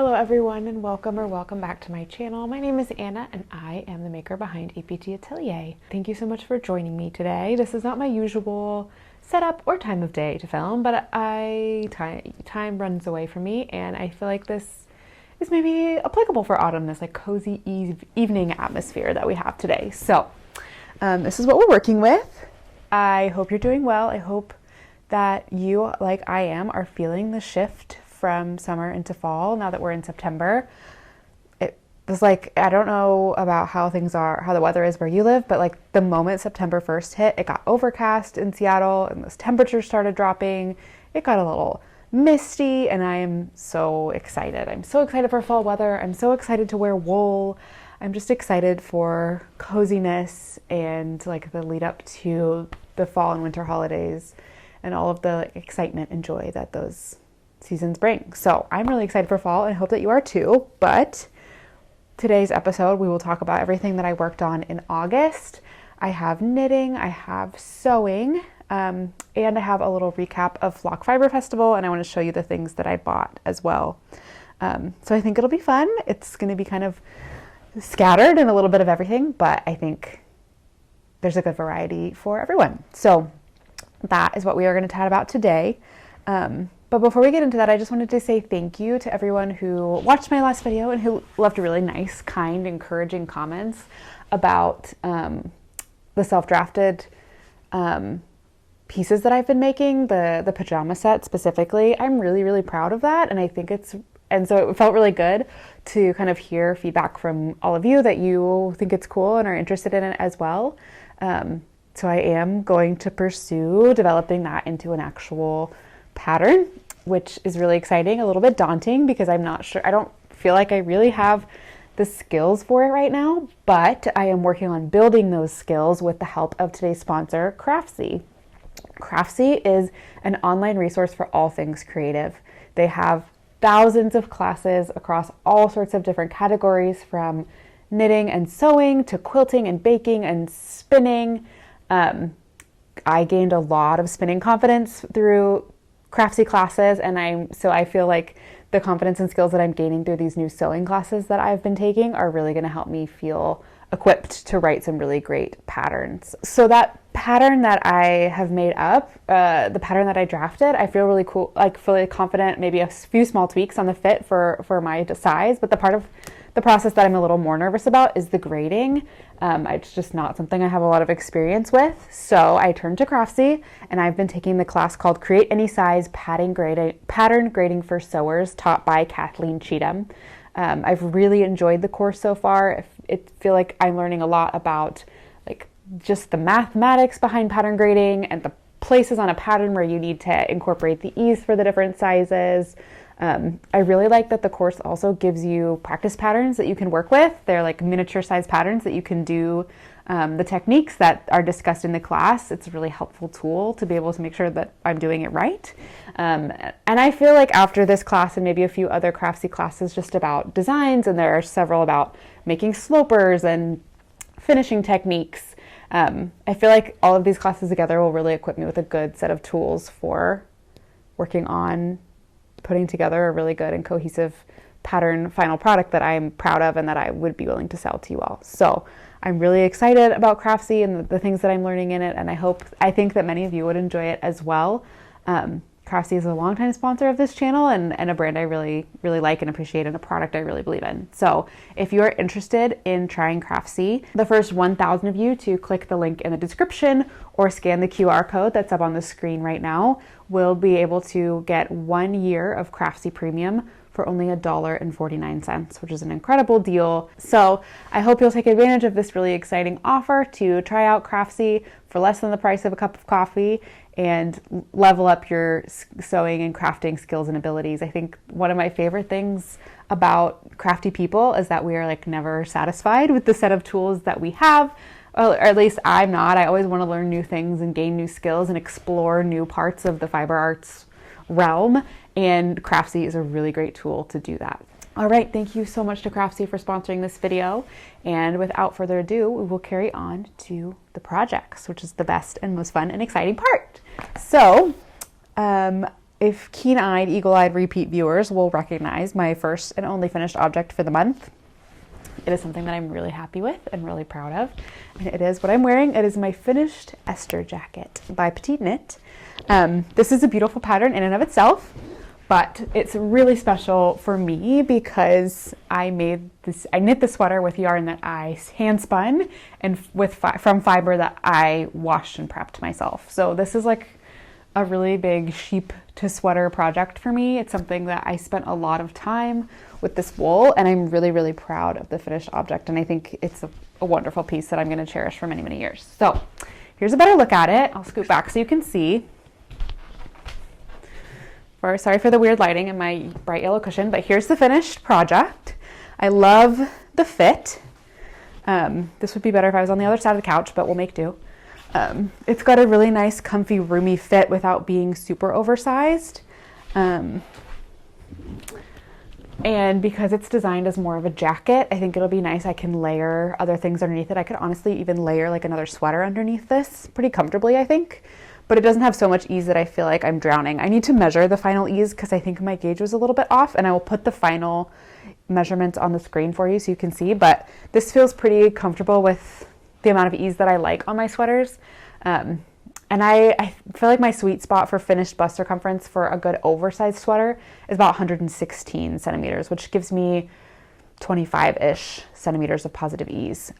Hello everyone and welcome back to my channel. My name is Anna and I am the maker behind apt.atelier. Thank you so much for joining me today. This is not my usual setup or time of day to film, but time runs away from me and I feel like this is maybe applicable for autumn, this like cozy evening atmosphere that we have today. So this is what we're working with. I hope you're doing well. I hope that you, like I am, are feeling the shift from summer into fall now that we're in September. It was like, I don't know about how the weather is where you live, but like the moment September 1st hit, it got overcast in Seattle and those temperatures started dropping. It got a little misty and I am so excited. I'm so excited for fall weather. I'm so excited to wear wool. I'm just excited for coziness and like the lead up to the fall and winter holidays and all of the excitement and joy that those seasons bring. So I'm really excited for fall and I hope that you are too. But today's episode, we will talk about everything that I worked on in August. I have knitting, I have sewing, and I have a little recap of Flock Fiber Festival, and I want to show you the things that I bought as well. So I think it'll be fun. It's going to be kind of scattered and a little bit of everything, but I think there's a good variety for everyone. So that is what we are going to chat about today. But before we get into that, I just wanted to say thank you to everyone who watched my last video and who left really nice, kind, encouraging comments about the self-drafted pieces that I've been making, the pajama set specifically. I'm really, really proud of that. And I think and so it felt really good to kind of hear feedback from all of you that you think it's cool and are interested in it as well. So I am going to pursue developing that into an actual pattern, which is really exciting, a little bit daunting because I'm not sure, I don't feel like I really have the skills for it right now, but I am working on building those skills with the help of today's sponsor, Craftsy. Craftsy is an online resource for all things creative. They have thousands of classes across all sorts of different categories, from knitting and sewing to quilting and baking and spinning. I gained a lot of spinning confidence through Craftsy classes, and I feel like the confidence and skills that I'm gaining through these new sewing classes that I've been taking are really going to help me feel equipped to write some really great patterns. So that pattern that I have made up, the pattern that I drafted, I feel really cool, like fully confident, maybe a few small tweaks on the fit for my size, but the part of the process that I'm a little more nervous about is the grading. It's just not something I have a lot of experience with. So I turned to Craftsy and I've been taking the class called Create Any Size Pattern Grading for Sewers, taught by Kathleen Cheatham. I've really enjoyed the course so far. I feel like I'm learning a lot about like just the mathematics behind pattern grading and the places on a pattern where you need to incorporate the ease for the different sizes. I really like that the course also gives you practice patterns that you can work with. They're like miniature size patterns that you can do the techniques that are discussed in the class. It's a really helpful tool to be able to make sure that I'm doing it right. And I feel like after this class and maybe a few other Craftsy classes just about designs, and there are several about making slopers and finishing techniques, I feel like all of these classes together will really equip me with a good set of tools for working on putting together a really good and cohesive pattern final product that I'm proud of and that I would be willing to sell to you all. So I'm really excited about Craftsy and the things that I'm learning in it, and I think that many of you would enjoy it as well. Craftsy is a longtime sponsor of this channel and a brand I really, really like and appreciate, and a product I really believe in. So if you are interested in trying Craftsy, the first 1,000 of you to click the link in the description or scan the QR code that's up on the screen right now will be able to get 1 year of Craftsy Premium for only $1.49, which is an incredible deal. So I hope you'll take advantage of this really exciting offer to try out Craftsy for less than the price of a cup of coffee and level up your sewing and crafting skills and abilities. I think one of my favorite things about crafty people is that we are like never satisfied with the set of tools that we have. Or at least I'm not. I always want to learn new things and gain new skills and explore new parts of the fiber arts realm, and Craftsy is a really great tool to do that. All right, thank you so much to Craftsy for sponsoring this video, and without further ado, we will carry on to the projects, which is the best and most fun and exciting part. So if keen-eyed, eagle-eyed repeat viewers will recognize my first and only finished object for the month. It is something that I'm really happy with and really proud of. And it is what I'm wearing. It is my finished Esther jacket by Petite Knit. This is a beautiful pattern in and of itself, but it's really special for me because I knit the sweater with yarn that I hand spun and from fiber that I washed and prepped myself. So this is like a really big sheep to sweater project for me. It's something that I spent a lot of time with this wool, and I'm really, really proud of the finished object. And I think it's a wonderful piece that I'm going to cherish for many, many years. So here's a better look at it. I'll scoot back so you can see. Sorry for the weird lighting and my bright yellow cushion, but here's the finished project. I love the fit. This would be better if I was on the other side of the couch, but we'll make do. It's got a really nice, comfy, roomy fit without being super oversized. And because it's designed as more of a jacket, I think it'll be nice. I can layer other things underneath it. I could honestly even layer like another sweater underneath this pretty comfortably, I think. But it doesn't have so much ease that I feel like I'm drowning. I need to measure the final ease because I think my gauge was a little bit off, and I will put the final measurements on the screen for you so you can see. But this feels pretty comfortable with the amount of ease that I like on my sweaters. And I feel like my sweet spot for finished bust circumference for a good oversized sweater is about 116 centimeters, which gives me 25-ish centimeters of positive ease.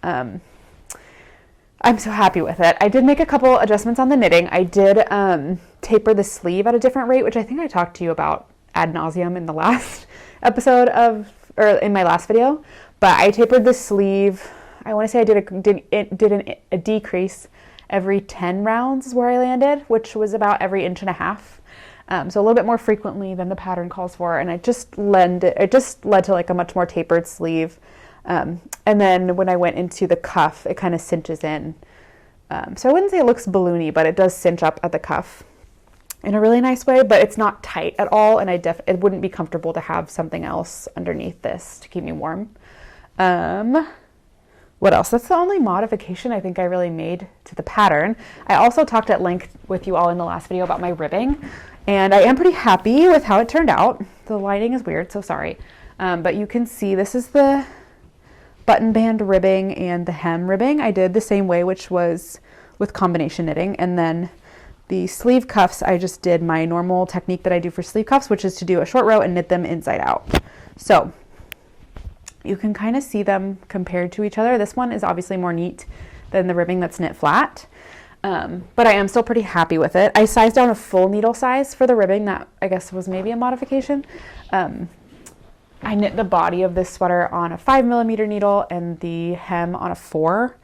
I'm so happy with it. I did make a couple adjustments on the knitting. I did taper the sleeve at a different rate, which I think I talked to you about ad nauseum in the last episode or in my last video. But I tapered the sleeve. I want to say I did a decrease every 10 rounds is where I landed, which was about every 1.5 inches. So a little bit more frequently than the pattern calls for. And it just led to like a much more tapered sleeve. And then when I went into the cuff, it kind of cinches in. So I wouldn't say it looks balloony, but it does cinch up at the cuff in a really nice way, but it's not tight at all. And it wouldn't be comfortable to have something else underneath this to keep me warm. What else? That's the only modification I think I really made to the pattern. I also talked at length with you all in the last video about my ribbing, and I am pretty happy with how it turned out. The lighting is weird, so sorry. But you can see this is the button band ribbing and the hem ribbing. I did the same way, which was with combination knitting. And then the sleeve cuffs, I just did my normal technique that I do for sleeve cuffs, which is to do a short row and knit them inside out. So you can kind of see them compared to each other. This one is obviously more neat than the ribbing that's knit flat, but I am still pretty happy with it. I sized down a full needle size for the ribbing. That I guess was maybe a modification. I knit the body of this sweater on a 5mm needle and the hem on a 4.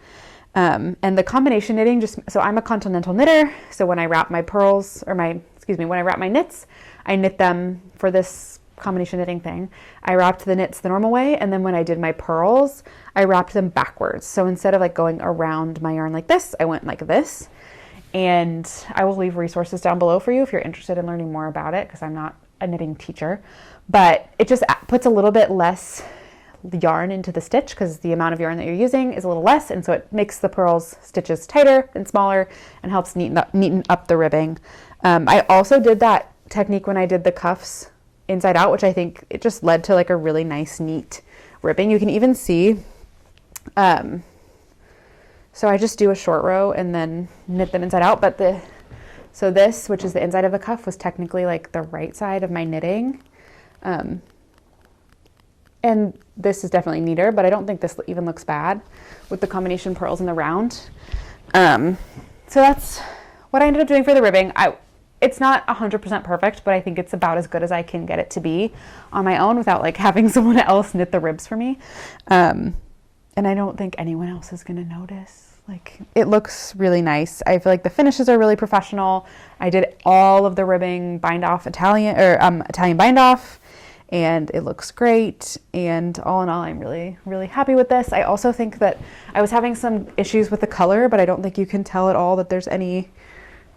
And the combination knitting, so I'm a continental knitter. So when I wrap my pearls, when I wrap my knits, I knit them for this combination knitting thing. I wrapped the knits the normal way, and then when I did my pearls, I wrapped them backwards. So instead of like going around my yarn like this, I went like this. And I will leave resources down below for you if you're interested in learning more about it, because I'm not a knitting teacher. But it just puts a little bit less yarn into the stitch because the amount of yarn that you're using is a little less, and so it makes the pearls stitches tighter and smaller and helps neaten up the ribbing. I also did that technique when I did the cuffs inside out, which I think it just led to like a really nice, neat ribbing. You can even see, so I just do a short row and then knit them inside out, but so this, which is the inside of the cuff, was technically like the right side of my knitting. And this is definitely neater, but I don't think this even looks bad with the combination pearls in the round. So that's what I ended up doing for the ribbing. It's not 100% perfect, but I think it's about as good as I can get it to be on my own without like having someone else knit the ribs for me. And I don't think anyone else is going to notice. Like, it looks really nice. I feel like the finishes are really professional. I did all of the ribbing Italian bind off, and it looks great. And all in all, I'm really, really happy with this. I also think that I was having some issues with the color, but I don't think you can tell at all that there's any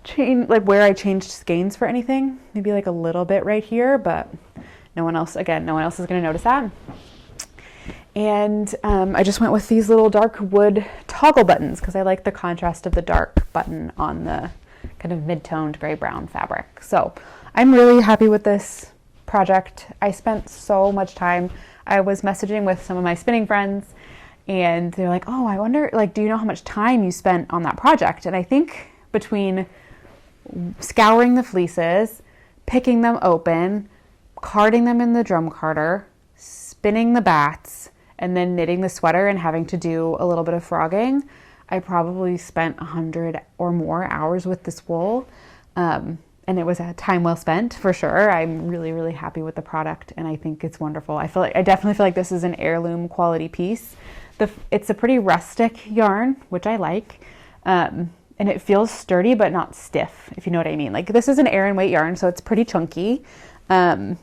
change, like where I changed skeins for anything. Maybe like a little bit right here, but no one else is going to notice that. And I just went with these little dark wood toggle buttons because I like the contrast of the dark button on the kind of mid-toned gray-brown fabric. So I'm really happy with this project. I spent so much time. I was messaging with some of my spinning friends and they're like, oh, I wonder, like, do you know how much time you spent on that project? And I think between scouring the fleeces, picking them open, carding them in the drum carder, spinning the bats, and then knitting the sweater and having to do a little bit of frogging, I probably spent 100 or more hours with this wool. And it was a time well spent for sure. I'm really, really happy with the product and I think it's wonderful. I definitely feel like this is an heirloom quality piece. It's a pretty rustic yarn, which I like. And it feels sturdy, but not stiff, if you know what I mean. Like this is an Aran weight yarn, so it's pretty chunky. But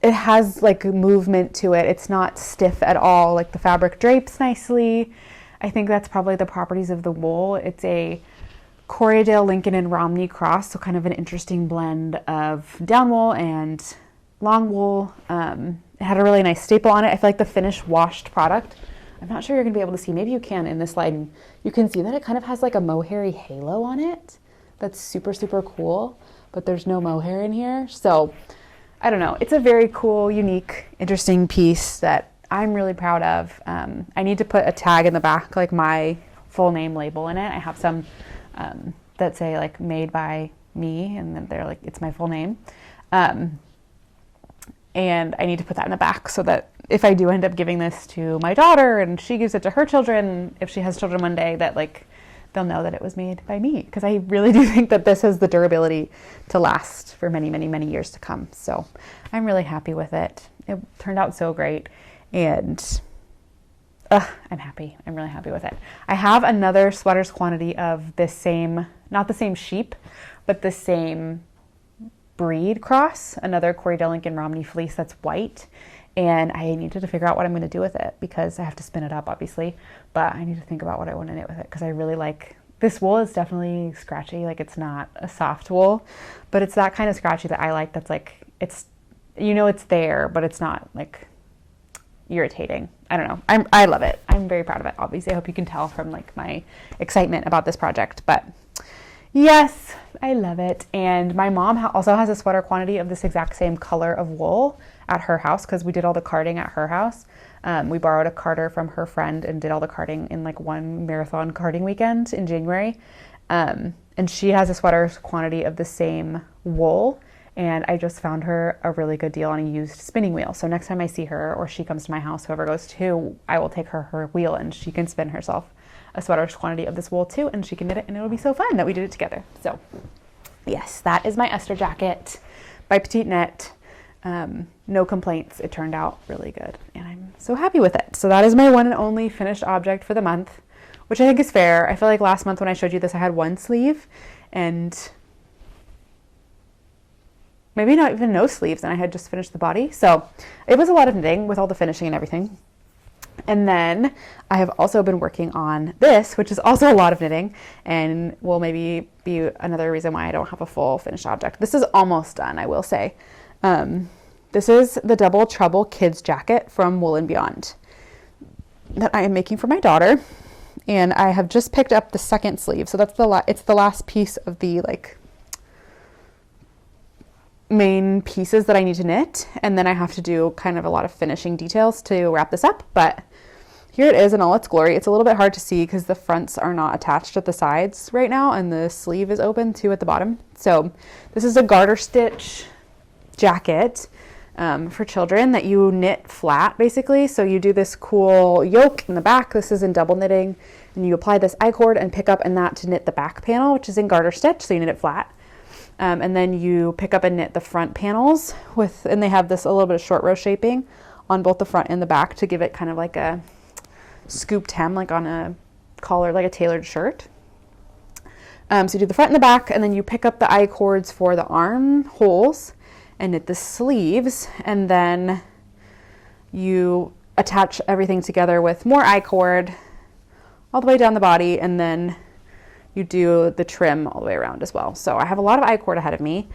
it has like movement to it. It's not stiff at all. Like the fabric drapes nicely. I think that's probably the properties of the wool. It's a Corriedale, Lincoln, and Romney cross, so kind of an interesting blend of down wool and long wool. It had a really nice staple on it. I feel like the finished washed product, I'm not sure you're going to be able to see. Maybe you can in this slide. You can see that it kind of has like a mohairy halo on it. That's super, super cool, but there's no mohair in here. So I don't know. It's a very cool, unique, interesting piece that I'm really proud of. I need to put a tag in the back, like my full name label in it. I have some that say like made by me, and then they're like, it's my full name. And I need to put that in the back so that if I do end up giving this to my daughter and she gives it to her children, if she has children one day, that like they'll know that it was made by me, because I really do think that this has the durability to last for many, many, many years to come. So I'm really happy with it. It turned out so great, and I'm happy. I'm really happy with it. I have another sweaters quantity of this same, not the same sheep, but the same breed cross, another Corriedale, Lincoln, Romney fleece that's white. And I needed to figure out what I'm going to do with it because I have to spin it up, obviously. But I need to think about what I want to knit with it because I really like, this wool is definitely scratchy. Like it's not a soft wool, but it's that kind of scratchy that I like. That's like, it's, you know, it's there, but it's not like irritating. I don't know. I love it. I'm very proud of it. Obviously, I hope you can tell from like my excitement about this project, but yes, I love it. And my mom also has a sweater quantity of this exact same color of wool at her house because we did all the carding at her house. We borrowed a carder from her friend and did all the carding in like one marathon carding weekend in January. And she has a sweater quantity of the same wool. And I just found her a really good deal on a used spinning wheel. So next time I see her or she comes to my house, whoever goes to, I will take her wheel and she can spin herself a sweater quantity of this wool too, and she can knit it, and it'll be so fun that we did it together. So yes, that is my Esther jacket by Petite Knit. No complaints. It turned out really good and I'm so happy with it. So that is my one and only finished object for the month, which I think is fair. I feel like last month when I showed you this, I had one sleeve and maybe not even no sleeves, and I had just finished the body. So it was a lot of knitting with all the finishing and everything. And then I have also been working on this, which is also a lot of knitting and will maybe be another reason why I don't have a full finished object. This is almost done, I will say. This is the Double Trouble Kids jacket from Wool & Beyond that I am making for my daughter. And I have just picked up the second sleeve. So that's it's the last piece of the like main pieces that I need to knit, and then I have to do kind of a lot of finishing details to wrap this up, but here it is in all its glory. It's a little bit hard to see because the fronts are not attached at the sides right now, and the sleeve is open too at the bottom. So this is a garter stitch jacket for children that you knit flat basically. So you do this cool yoke in the back. This is in double knitting, and you apply this I-cord and pick up in that to knit the back panel, which is in garter stitch, so you knit it flat. And then you pick up and knit the front panels and they have this a little bit of short row shaping on both the front and the back to give it kind of like a scooped hem, like on a collar, like a tailored shirt. So you do the front and the back, and then you pick up the I-cords for the armholes and knit the sleeves, and then you attach everything together with more I-cord all the way down the body, and then you do the trim all the way around as well. So I have a lot of I-cord ahead of me,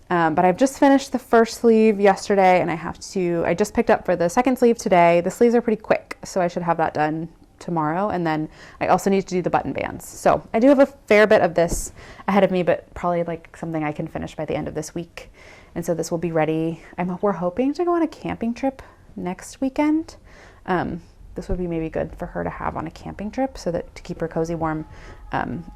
but I've just finished the first sleeve yesterday, and I just picked up for the second sleeve today. The sleeves are pretty quick, so I should have that done tomorrow. And then I also need to do the button bands. So I do have a fair bit of this ahead of me, but probably like something I can finish by the end of this week. And so this will be ready. We're hoping to go on a camping trip next weekend. This would be maybe good for her to have on a camping trip so that to keep her cozy warm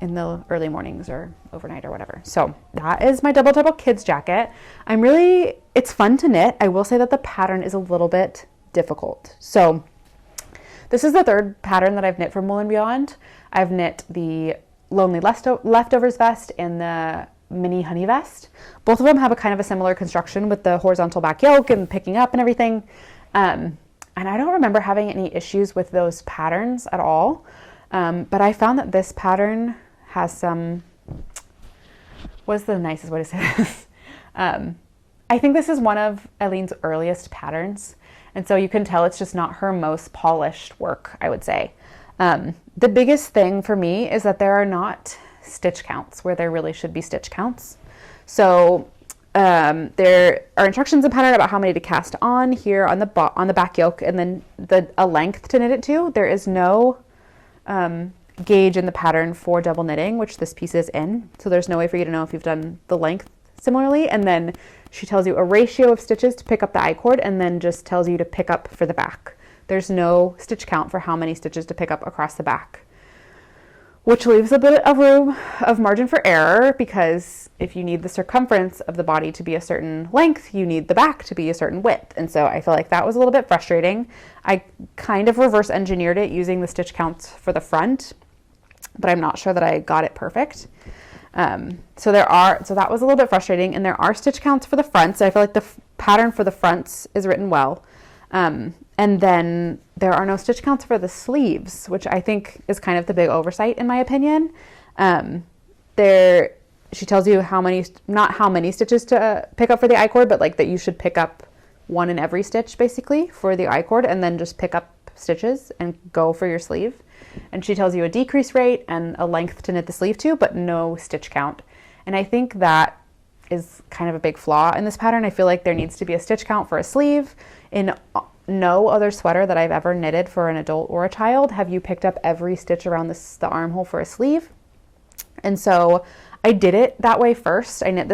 in the early mornings or overnight or whatever. So that is my Double Trouble Kids jacket. It's fun to knit. I will say that the pattern is a little bit difficult. So this is the third pattern that I've knit from Wool and Beyond. I've knit the Lonely Leftovers vest and the Mini Honey vest. Both of them have a kind of a similar construction with the horizontal back yoke and picking up and everything. And I don't remember having any issues with those patterns at all. But I found that this pattern has some, what's the nicest way to say this? I think this is one of Eileen's earliest patterns. And so you can tell it's just not her most polished work, I would say. The biggest thing for me is that there are not stitch counts where there really should be stitch counts. So there are instructions in pattern about how many to cast on here on the back yoke, and then a length to knit it to. There is no gauge in the pattern for double knitting, which this piece is in. So there's no way for you to know if you've done the length similarly. And then she tells you a ratio of stitches to pick up the I-cord, and then just tells you to pick up for the back. There's no stitch count for how many stitches to pick up across the back, which leaves a bit of room of margin for error, because if you need the circumference of the body to be a certain length, you need the back to be a certain width. And so I feel like that was a little bit frustrating. I kind of reverse engineered it using the stitch counts for the front, but I'm not sure that I got it perfect. So that was a little bit frustrating, and there are stitch counts for the fronts. So I feel like the pattern for the fronts is written well. And then there are no stitch counts for the sleeves, which I think is kind of the big oversight in my opinion. She tells you not how many stitches to pick up for the I-cord, but like that you should pick up one in every stitch basically for the I-cord, and then just pick up stitches and go for your sleeve. And she tells you a decrease rate and a length to knit the sleeve to, but no stitch count. And I think that is kind of a big flaw in this pattern. I feel like there needs to be a stitch count for a sleeve. In no other sweater that I've ever knitted for an adult or a child have you picked up every stitch around the armhole for a sleeve. And so I did it that way first. I knit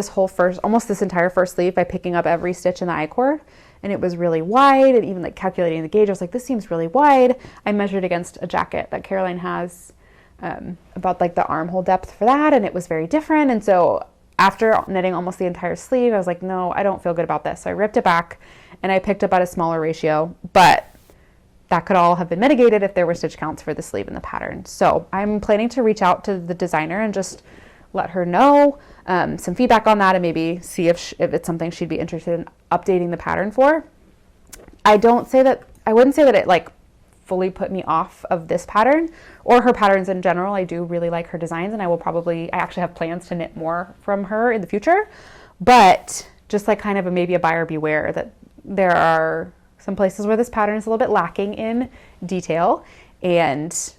almost this entire first sleeve by picking up every stitch in the I-cord, and it was really wide. And even like calculating the gauge, I was like, this seems really wide. I measured against a jacket that Caroline has about like the armhole depth for that, and it was very different. And so after knitting almost the entire sleeve, I was like, no, I don't feel good about this. So I ripped it back and I picked up at a smaller ratio, but that could all have been mitigated if there were stitch counts for the sleeve in the pattern. So I'm planning to reach out to the designer and just let her know some feedback on that, and maybe see if it's something she'd be interested in updating the pattern for. I wouldn't say that it like fully put me off of this pattern or her patterns in general. I do really like her designs, and I actually have plans to knit more from her in the future, but just like kind of maybe a buyer beware that there are some places where this pattern is a little bit lacking in detail, and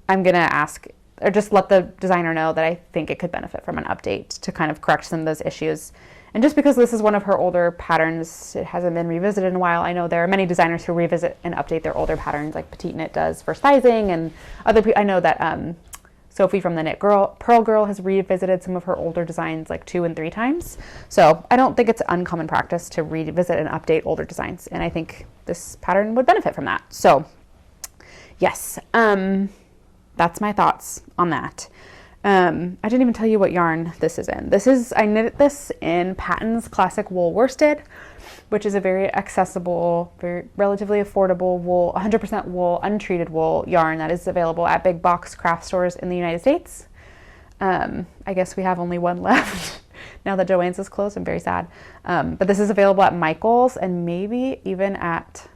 I'm going to ask or just let the designer know that I think it could benefit from an update to kind of correct some of those issues. And just because this is one of her older patterns, it hasn't been revisited in a while. I know there are many designers who revisit and update their older patterns, like Petite Knit does for sizing, and other people. I know that Sophie from the Pearl Girl has revisited some of her older designs like 2 and 3 times. So I don't think it's uncommon practice to revisit and update older designs, and I think this pattern would benefit from that. So yes, that's my thoughts on that. I didn't even tell you what yarn this is in. I knit this in Patton's Classic Wool Worsted, which is a very accessible, very relatively affordable wool, 100% wool, untreated wool yarn that is available at big box craft stores in the United States. I guess we have only one left now that Joann's is closed. I'm very sad. But this is available at Michael's and maybe even at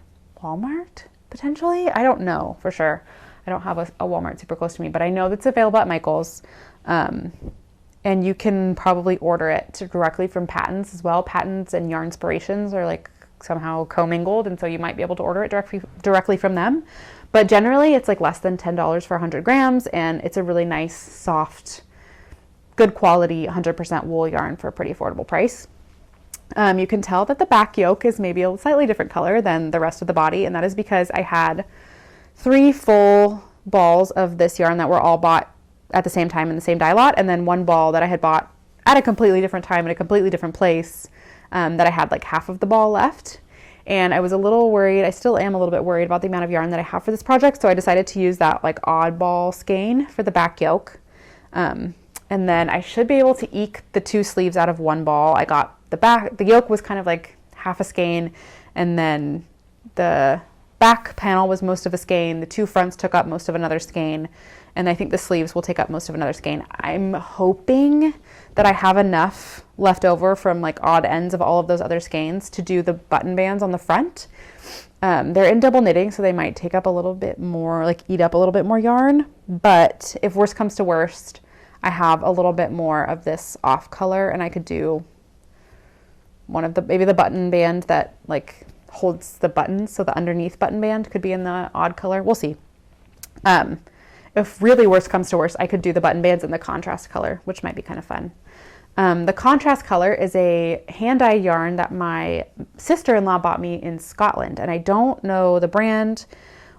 Walmart, potentially. I don't know for sure. I don't have a Walmart super close to me, but I know that's available at Michael's. And you can probably order it directly from Patton's as well. Patton's and Yarnspirations are like somehow commingled, and so you might be able to order it directly from them. But generally it's like less than $10 for 100 grams, and it's a really nice, soft, good quality 100% wool yarn for a pretty affordable price. You can tell that the back yoke is maybe a slightly different color than the rest of the body, and that is because I had 3 full balls of this yarn that were all bought at the same time in the same dye lot, and then 1 ball that I had bought at a completely different time in a completely different place, that I had like half of the ball left. And I was a little worried, I still am a little bit worried about the amount of yarn that I have for this project, so I decided to use that like oddball skein for the back yoke. And then I should be able to eke the 2 sleeves out of 1 ball. I got the yoke was kind of like half a skein, and then the back panel was most of a skein. The 2 fronts took up most of another skein, and I think the sleeves will take up most of another skein. I'm hoping that I have enough left over from like odd ends of all of those other skeins to do the button bands on the front. They're in double knitting, so they might take up a little bit more, like eat up a little bit more yarn. But if worst comes to worst, I have a little bit more of this off color, and I could do one of maybe the button band that like holds the buttons, so the underneath button band could be in the odd color. We'll see. If really worst comes to worst, I could do the button bands in the contrast color, which might be kind of fun. The contrast color is a hand dye yarn that my sister-in-law bought me in Scotland, and I don't know the brand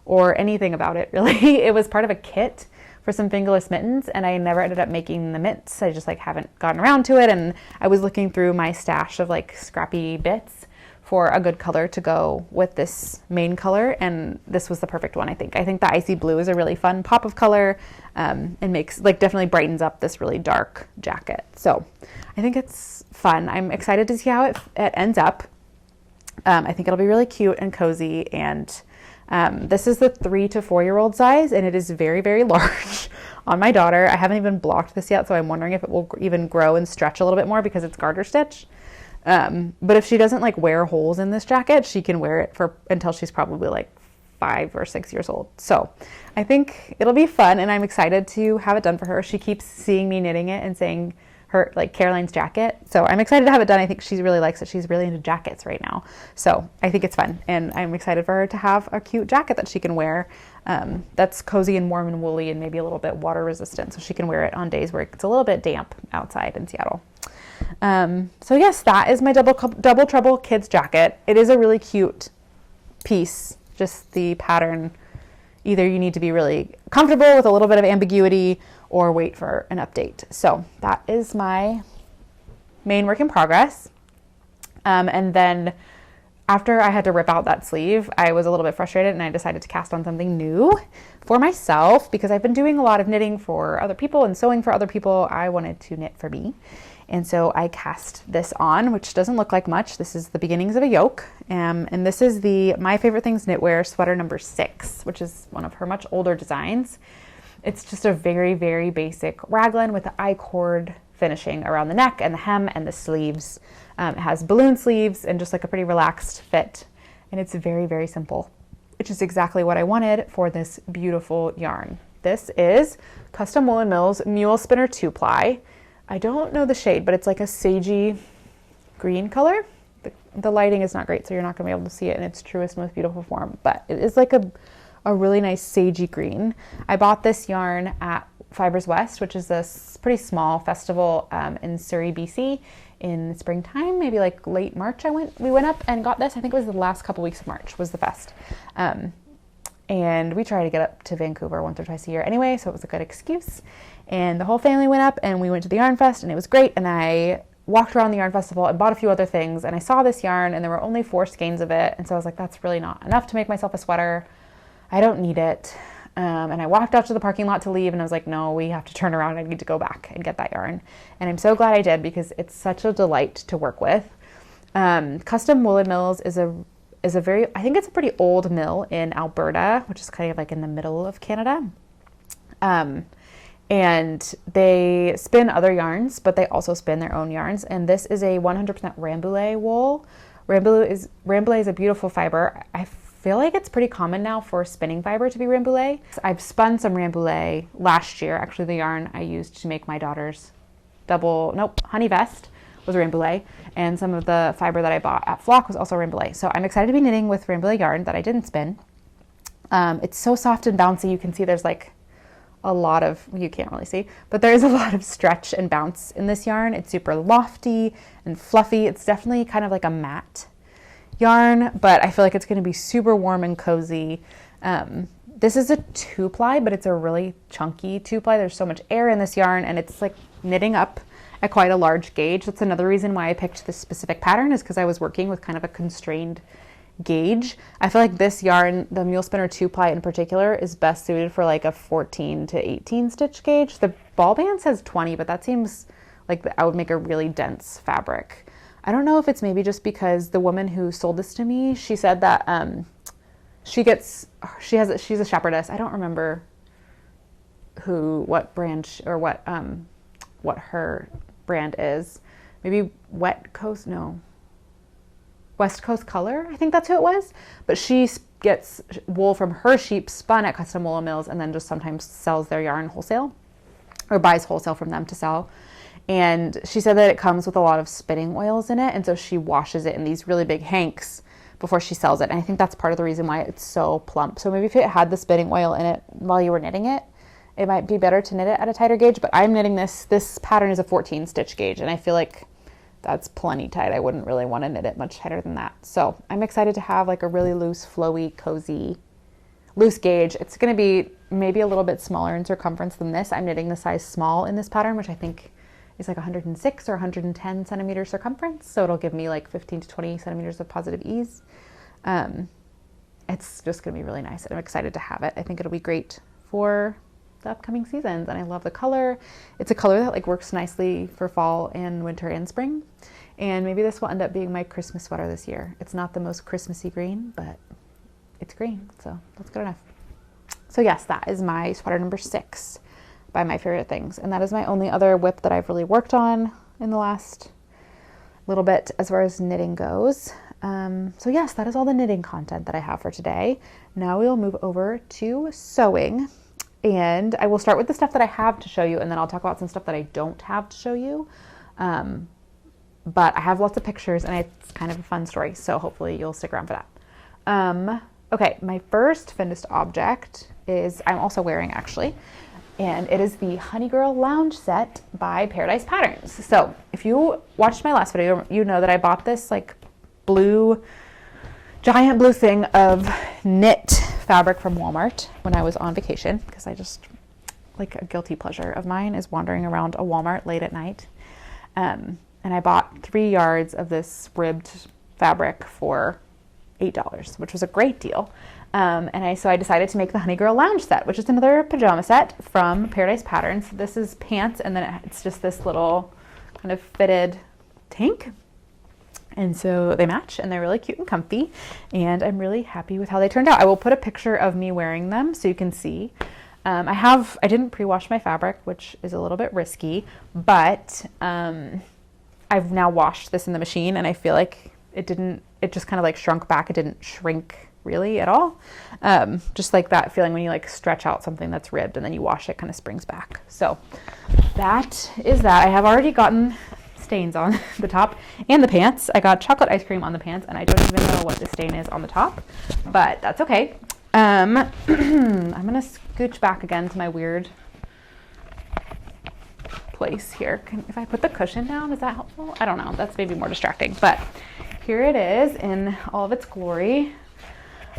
or anything about it really. It was part of a kit for some fingerless mittens, and I never ended up making the mitts. I just like haven't gotten around to it, and I was looking through my stash of like scrappy bits for a good color to go with this main color, and this was the perfect one, I think. I think the icy blue is a really fun pop of color, and makes like definitely brightens up this really dark jacket. So I think it's fun. I'm excited to see how it ends up. I think it'll be really cute and cozy, and this is the 3 to 4 year old size, and it is very, very large on my daughter. I haven't even blocked this yet, so I'm wondering if it will even grow and stretch a little bit more because it's garter stitch. But if she doesn't like wear holes in this jacket, she can wear it until she's probably like 5 or 6 years old. So I think it'll be fun, and I'm excited to have it done for her. She keeps seeing me knitting it and saying her like Caroline's jacket. So I'm excited to have it done. I think she really likes it. She's really into jackets right now. So I think it's fun, and I'm excited for her to have a cute jacket that she can wear. That's cozy and warm and woolly and maybe a little bit water resistant, so she can wear it on days where it's a little bit damp outside in Seattle. So yes, that is my Double Trouble kids jacket. It is a really cute piece, just the pattern. Either you need to be really comfortable with a little bit of ambiguity or wait for an update. So that is my main work in progress. And then after I had to rip out that sleeve, I was a little bit frustrated, and I decided to cast on something new for myself because I've been doing a lot of knitting for other people and sewing for other people. I wanted to knit for me. And so I cast this on, which doesn't look like much. This is the beginnings of a yoke. And this is the My Favorite Things Knitwear sweater number 6, which is one of her much older designs. It's just a very, very basic raglan with the I-cord finishing around the neck and the hem and the sleeves. It has balloon sleeves and just like a pretty relaxed fit. And it's very, very simple, which is exactly what I wanted for this beautiful yarn. This is Custom Woolen Mills Mule Spinner 2-ply. I don't know the shade, but it's like a sagey green color. The lighting is not great, so you're not going to be able to see it in its truest, most beautiful form, but it is like a really nice sagey green. I bought this yarn at Fibers West, which is a pretty small festival in Surrey, BC in springtime, maybe like late March. We went up and got this. I think it was the last couple weeks of March was the fest. And we try to get up to Vancouver once or twice a year anyway, so it was a good excuse. And the whole family went up and we went to the Yarn Fest, and it was great. And I walked around the Yarn Festival and bought a few other things, and I saw this yarn and there were only 4 skeins of it. And so I was like, that's really not enough to make myself a sweater. I don't need it. And I walked out to the parking lot to leave, and I was like, no, we have to turn around. I need to go back and get that yarn. And I'm so glad I did because it's such a delight to work with. Custom Woolen Mills is a I think it's a pretty old mill in Alberta, which is kind of like in the middle of Canada. And they spin other yarns, but they also spin their own yarns. And this is a 100% Rambouillet wool. Rambouillet is a beautiful fiber. I feel like it's pretty common now for spinning fiber to be Rambouillet. I've spun some Rambouillet last year. Actually, the yarn I used to make my daughter's honey vest was Rambouillet, and some of the fiber that I bought at Flock was also Rambouillet. So I'm excited to be knitting with Rambouillet yarn that I didn't spin. It's so soft and bouncy. You can see there's like a lot of, you can't really see, but there's a lot of stretch and bounce in this yarn. It's super lofty and fluffy. It's definitely kind of like a matte yarn, but I feel like it's going to be super warm and cozy. This is a 2-ply, but it's a really chunky 2-ply. There's so much air in this yarn, and it's like knitting up at quite a large gauge. That's another reason why I picked this specific pattern, is because I was working with kind of a constrained gauge. I feel like this yarn, the Mule Spinner 2-ply in particular, is best suited for like a 14 to 18 stitch gauge. The ball band says 20, but that seems like I would make a really dense fabric. I don't know if it's maybe just because the woman who sold this to me, she said that she's a shepherdess. I don't remember what brand or what her brand is. Maybe West Coast Color, I think that's who it was. But she gets wool from her sheep spun at custom woolen mills, and then just sometimes sells their yarn wholesale, or buys wholesale from them to sell. And she said that it comes with a lot of spinning oils in it, and so she washes it in these really big hanks before she sells it. And I think that's part of the reason why it's so plump. So maybe if it had the spinning oil in it while you were knitting it, it might be better to knit it at a tighter gauge. But I'm knitting this pattern is a 14 stitch gauge, and I feel like that's plenty tight. I wouldn't really want to knit it much tighter than that. So I'm excited to have like a really loose, flowy, cozy, loose gauge. It's going to be maybe a little bit smaller in circumference than this. I'm knitting the size small in this pattern, which I think is like 106 or 110 centimeter circumference. So it'll give me like 15 to 20 centimeters of positive ease. It's just going to be really nice. I'm excited to have it. I think it'll be great for the upcoming seasons, and I love the color. It's a color that like works nicely for fall and winter and spring, and maybe this will end up being my Christmas sweater this year. It's not the most Christmassy green, but it's green, so that's good enough. So yes, that is my sweater number 6 by My Favorite Things, and that is my only other whip that I've really worked on in the last little bit as far as knitting goes. So yes, that is all the knitting content that I have for today. Now we'll move over to sewing. And I will start with the stuff that I have to show you, and then I'll talk about some stuff that I don't have to show you. But I have lots of pictures, and it's kind of a fun story, so hopefully you'll stick around for that. Okay, my first finished object is, I'm also wearing actually, and it is the Honey Girl Lounge Set by Paradise Patterns. So if you watched my last video, you know that I bought this like giant blue thing of knit fabric from Walmart when I was on vacation, because I just, like, a guilty pleasure of mine is wandering around a Walmart late at night. And I bought 3 yards of this ribbed fabric for $8, which was a great deal. So I decided to make the Honey Girl Lounge Set, which is another pajama set from Paradise Patterns. This is pants, and then it's just this little kind of fitted tank. And so they match, and they're really cute and comfy, and I'm really happy with how they turned out. I will put a picture of me wearing them so you can see. I didn't pre-wash my fabric, which is a little bit risky, but I've now washed this in the machine, and I feel like it just kind of like shrunk back. It didn't shrink really at all. Just like that feeling when you like stretch out something that's ribbed and then you wash it, kind of springs back. So that is that. I have already gotten stains on the top and the pants. I got chocolate ice cream on the pants, and I don't even know what the stain is on the top, but that's okay. I'm gonna scooch back again to my weird place here. If I put the cushion down, is that helpful? I don't know. That's maybe more distracting, but here it is in all of its glory.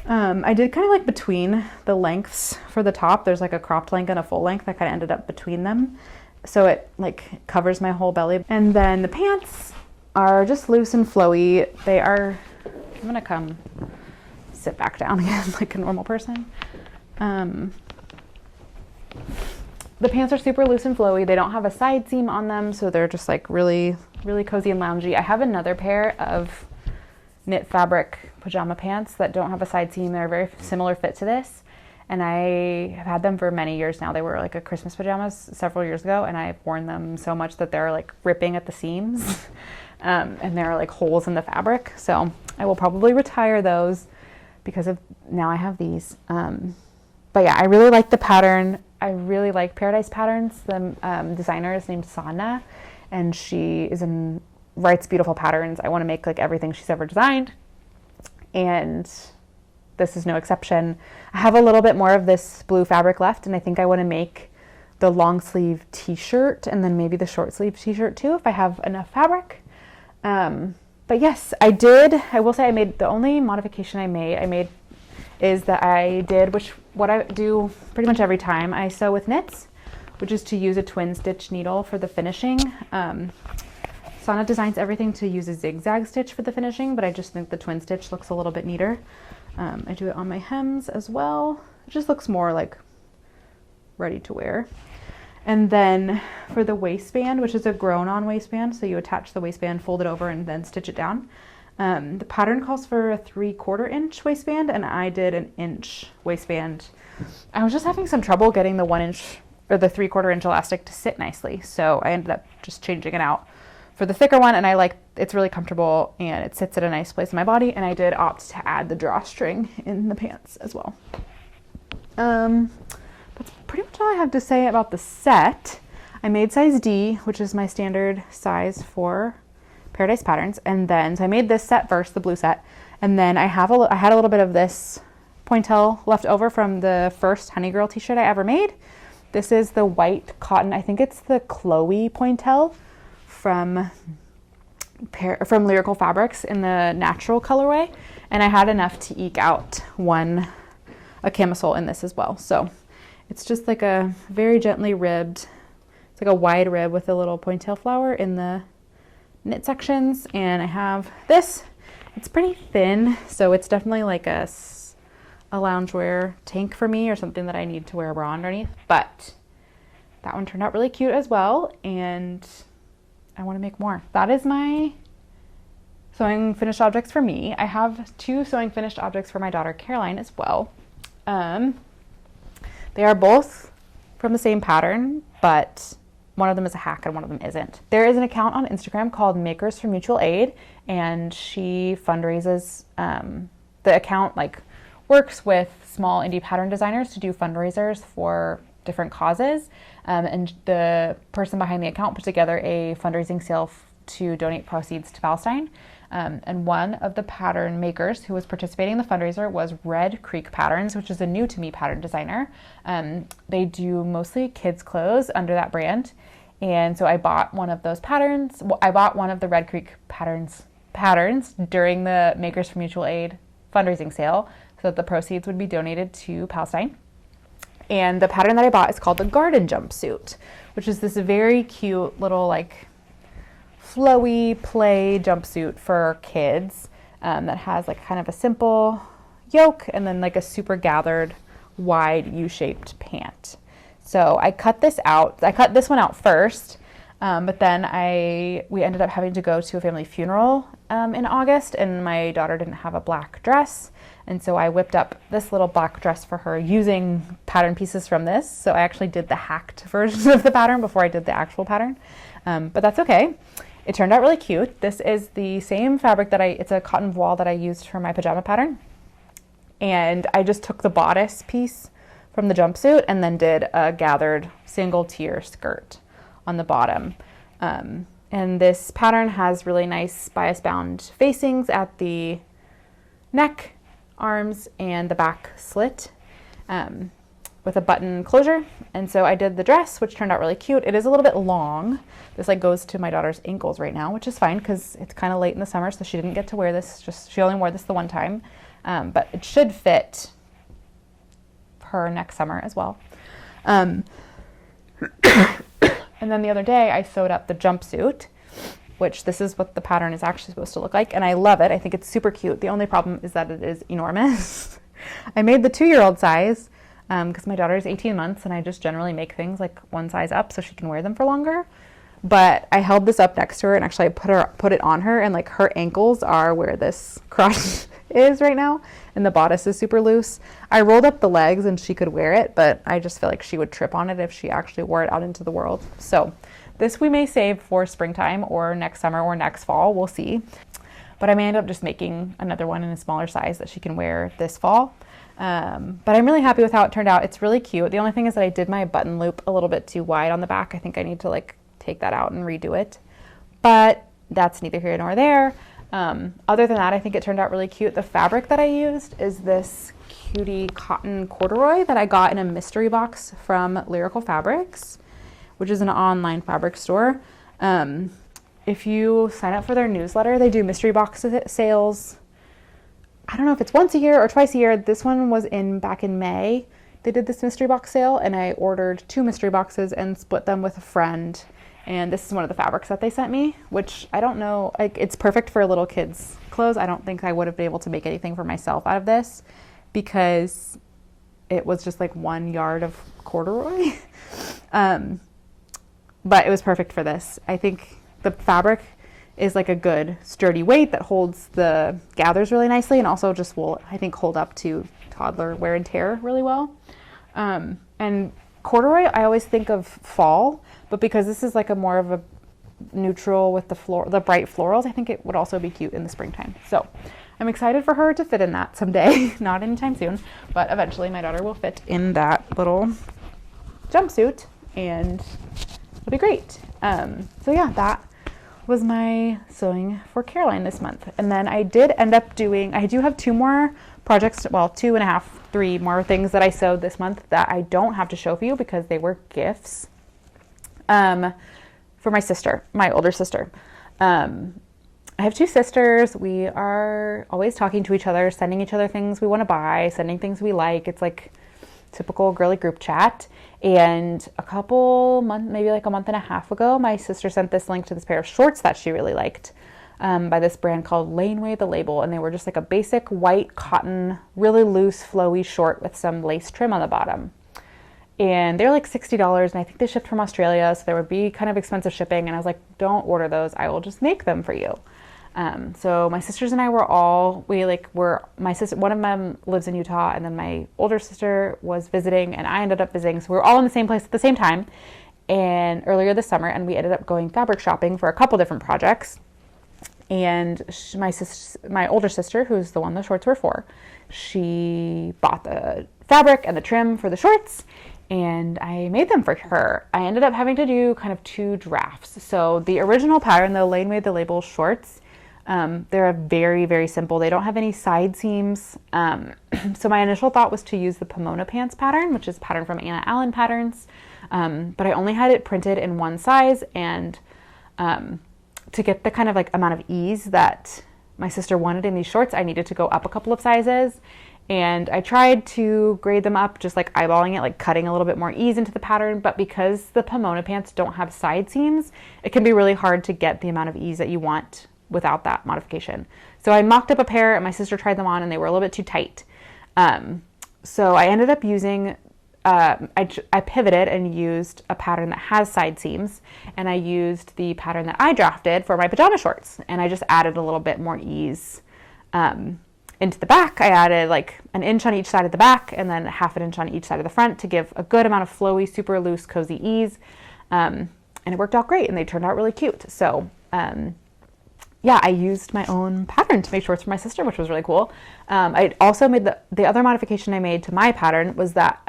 I did kind of like between the lengths for the top. There's like a cropped length and a full length. I kind of ended up between them, so it like covers my whole belly. And then the pants are just loose and flowy. I'm gonna come sit back down again like a normal person. The pants are super loose and flowy. They don't have a side seam on them, so they're just like really, really cozy and loungy. I have another pair of knit fabric pajama pants that don't have a side seam. They're a very similar fit to this, and I have had them for many years now. They were like a Christmas pajamas several years ago, and I've worn them so much that they're like ripping at the seams, and there are like holes in the fabric. So I will probably retire those because of now I have these. But yeah, I really like the pattern. I really like Paradise Patterns. The designer is named Sana, and she writes beautiful patterns. I want to make like everything she's ever designed, and this is no exception. I have a little bit more of this blue fabric left, and I think I want to make the long sleeve t-shirt and then maybe the short sleeve t-shirt too if I have enough fabric. But yes, I will say I made the only modification I made is that I did, what I do pretty much every time I sew with knits, which is to use a twin stitch needle for the finishing. Sana designs everything to use a zigzag stitch for the finishing, but I just think the twin stitch looks a little bit neater. I do it on my hems as well. It just looks more like ready to wear. And then for the waistband, which is a grown-on waistband, so you attach the waistband, fold it over, and then stitch it down. The pattern calls for a 3/4 inch waistband, and I did an inch waistband. I was just having some trouble getting the 1 inch or the 3/4 inch elastic to sit nicely, so I ended up just changing it out for the thicker one, and I like it's really comfortable and it sits at a nice place in my body, and I did opt to add the drawstring in the pants as well. That's pretty much all I have to say about the set. I made size D, which is my standard size for Paradise Patterns, and then so I made this set first, the blue set, and then I had a little bit of this pointel left over from the first Honey Girl t-shirt I ever made. This is the white cotton, I think it's the Chloe pointel from Lyrical Fabrics in the natural colorway, and I had enough to eke out a camisole in this as well. So it's just like a very gently ribbed, it's like a wide rib with a little pointel flower in the knit sections, and I have this. It's pretty thin, so it's definitely like a loungewear tank for me, or something that I need to wear a bra underneath, but that one turned out really cute as well, and I want to make more. That is my sewing finished objects for me. I have 2 sewing finished objects for my daughter Caroline as well. They are both from the same pattern, but one of them is a hack and one of them isn't. There is an account on Instagram called Makers for Mutual Aid, and she fundraises. The account works with small indie pattern designers to do fundraisers for different causes, and the person behind the account put together a fundraising sale to donate proceeds to Palestine. And one of the pattern makers who was participating in the fundraiser was Red Creek Patterns, which is a new to me pattern designer. They do mostly kids' clothes under that brand. And so I bought one of those patterns. Well, I bought one of the Red Creek patterns during the Makers for Mutual Aid fundraising sale so that the proceeds would be donated to Palestine. And the pattern that I bought is called the Garden Jumpsuit, which is this very cute little flowy play jumpsuit for kids that has kind of a simple yoke and then a super gathered wide U-shaped pant. So I cut this out. I cut this one out first, but then we ended up having to go to a family funeral in August, and my daughter didn't have a black dress, and so I whipped up this little black dress for her using pattern pieces from this. So I actually did the hacked version of the pattern before I did the actual pattern, but that's okay. It turned out really cute. This is the same fabric it's a cotton voile that I used for my pajama pattern. And I just took the bodice piece from the jumpsuit and then did a gathered single tier skirt on the bottom. And this pattern has really nice bias bound facings at the neck, arms, and the back slit. With a button closure. And so I did the dress, which turned out really cute. It is a little bit long. This goes to my daughter's ankles right now, which is fine because it's kind of late in the summer, so she didn't get to wear this. She only wore this the one time, but it should fit her next summer as well. And then the other day I sewed up the jumpsuit, which this is what the pattern is actually supposed to look like, and I love it. I think it's super cute. The only problem is that it is enormous. I made the 2-year-old size, because my daughter is 18 months and I just generally make things one size up so she can wear them for longer. But I held this up next to her, and actually I put it on her, and her ankles are where this crotch is right now, and the bodice is super loose. I rolled up the legs and she could wear it, but I just feel like she would trip on it if she actually wore it out into the world. So this we may save for springtime or next summer or next fall, we'll see. But I may end up just making another one in a smaller size that she can wear this fall. But I'm really happy with how it turned out. It's really cute. The only thing is that I did my button loop a little bit too wide on the back. I think I need to take that out and redo it, but that's neither here nor there. Other than that, I think it turned out really cute. The fabric that I used is this cutie cotton corduroy that I got in a mystery box from Lyrical Fabrics, which is an online fabric store. If you sign up for their newsletter, they do mystery box sales. I don't know if it's once a year or twice a year. This one was back in May. They did this mystery box sale, and I ordered 2 mystery boxes and split them with a friend. And this is one of the fabrics that they sent me, which I don't know, like, it's perfect for little kids' clothes. I don't think I would have been able to make anything for myself out of this because it was just like 1 yard of corduroy. But it was perfect for this. I think the fabric is like a good sturdy weight that holds the gathers really nicely, and also just will, I think, hold up to toddler wear and tear really well. And corduroy, I always think of fall, but because this is like a more of a neutral with the bright florals, I think it would also be cute in the springtime. So I'm excited for her to fit in that someday. Not anytime soon, but eventually my daughter will fit in that little jumpsuit, and it'll be great. So yeah, that was my sewing for Caroline this month. And then I did end up I do have 2 more projects, well, 2.5, 3 more things that I sewed this month that I don't have to show for you because they were gifts for my sister, my older sister. I have 2 sisters. We are always talking to each other, sending each other things we want to buy, sending things we like. It's like typical girly group chat. And a couple months, maybe like a month and a half ago, my sister sent this link to this pair of shorts that she really liked by this brand called Laneway the Label. And they were just like a basic white cotton, really loose, flowy short with some lace trim on the bottom. And they're like $60, and I think they shipped from Australia, so there would be kind of expensive shipping. And I was like, don't order those. I will just make them for you. So my sisters and I my sister, one of them lives in Utah, and then my older sister was visiting, and I ended up visiting. So we were all in the same place at the same time, and earlier this summer, and we ended up going fabric shopping for a couple different projects. And my older sister, who's the one the shorts were for, she bought the fabric and the trim for the shorts, and I made them for her. I ended up having to do kind of 2 drafts. So the original pattern, the Laneway the Label shorts, they're very, very simple. They don't have any side seams. So my initial thought was to use the Pomona Pants pattern, which is a pattern from Anna Allen Patterns. But I only had it printed in 1 size, and to get the kind of like amount of ease that my sister wanted in these shorts, I needed to go up a couple of sizes. And I tried to grade them up, just like eyeballing it, like cutting a little bit more ease into the pattern. But because the Pomona Pants don't have side seams, it can be really hard to get the amount of ease that you want without that modification. So I mocked up a pair, and my sister tried them on, and they were a little bit too tight. So I ended up using, I pivoted and used a pattern that has side seams, and I used the pattern that I drafted for my pajama shorts, and I just added a little bit more ease into the back. I added like 1 inch on each side of the back, and then 1/2 inch on each side of the front to give a good amount of flowy, super loose, cozy ease. And it worked out great, and they turned out really cute. So yeah, I used my own pattern to make shorts for my sister, which was really cool. I also made the other modification I made to my pattern was that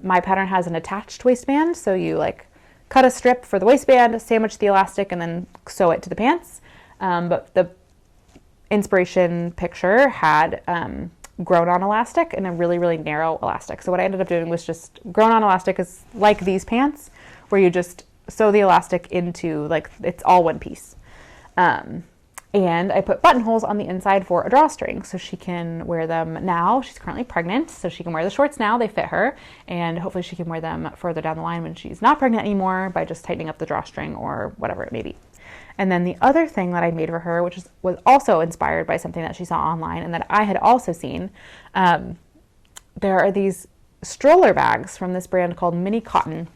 my pattern has an attached waistband. So you like cut a strip for the waistband, sandwich the elastic, and then sew it to the pants. But the inspiration picture had grown on elastic and a really, really narrow elastic. So what I ended up doing was just grown on elastic is like these pants, where you just sew the elastic into, like, it's all one piece. And I put buttonholes on the inside for a drawstring so she can wear them now. She's currently pregnant, so she can wear the shorts now. They fit her, and hopefully she can wear them further down the line when she's not pregnant anymore by just tightening up the drawstring or whatever it may be. And then the other thing that I made for her, which was also inspired by something that she saw online and that I had also seen, there are these stroller bags from this brand called Mini Cotton.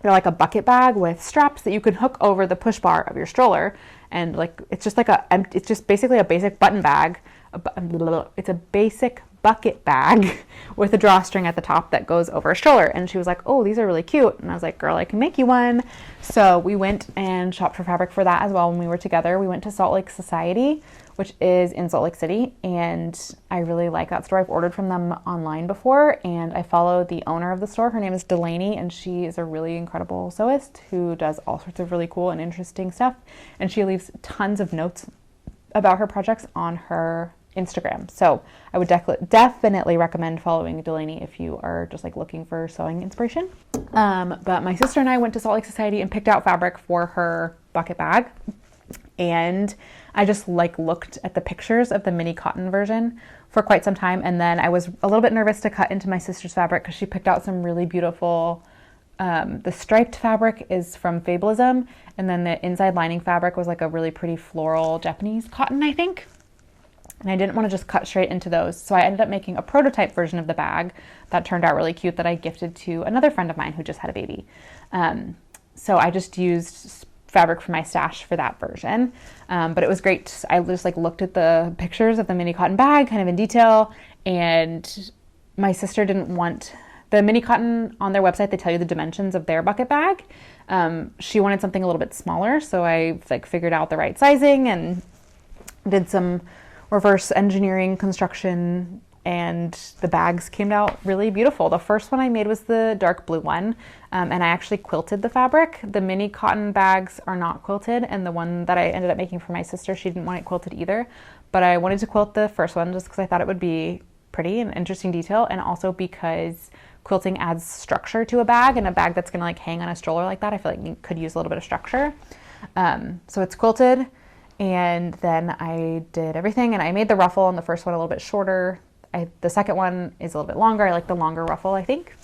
They're like a bucket bag with straps that you can hook over the push bar of your stroller. And like, it's just basically a basic button bag. It's a basic bucket bag with a drawstring at the top that goes over a stroller. And she was like, oh, these are really cute. And I was like, girl, I can make you one. So we went and shopped for fabric for that as well when we were together. We went to Salt Lake Society, which is in Salt Lake City. And I really like that store. I've ordered from them online before, and I follow the owner of the store. Her name is Delaney, and she is a really incredible sewist who does all sorts of really cool and interesting stuff. And she leaves tons of notes about her projects on her Instagram. So I would definitely recommend following Delaney if you are just like looking for sewing inspiration. But my sister and I went to Salt Lake Society and picked out fabric for her bucket bag. And I just like looked at the pictures of the Mini Cotton version for quite some time. And then I was a little bit nervous to cut into my sister's fabric because she picked out some really beautiful, the striped fabric is from Fabulism, and then the inside lining fabric was like a really pretty floral Japanese cotton, I think. And I didn't want to just cut straight into those. So I ended up making a prototype version of the bag that turned out really cute that I gifted to another friend of mine who just had a baby. So I just used fabric from my stash for that version. But it was great. I just like looked at the pictures of the mini cotton bag kind of in detail, and my sister didn't want the mini cotton on their website. They tell you the dimensions of their bucket bag. She wanted something a little bit smaller. So I like figured out the right sizing and did some reverse engineering construction, and the bags came out really beautiful. The first one I made was the dark blue one, and I actually quilted the fabric. The mini cotton bags are not quilted, and the one that I ended up making for my sister, she didn't want it quilted either, but I wanted to quilt the first one just because I thought it would be pretty and interesting detail, and also because quilting adds structure to a bag, and a bag that's gonna like hang on a stroller like that, I feel like you could use a little bit of structure. So it's quilted. And then I did everything, and I made the ruffle on the first one a little bit shorter. The second one is a little bit longer. I like the longer ruffle, I think.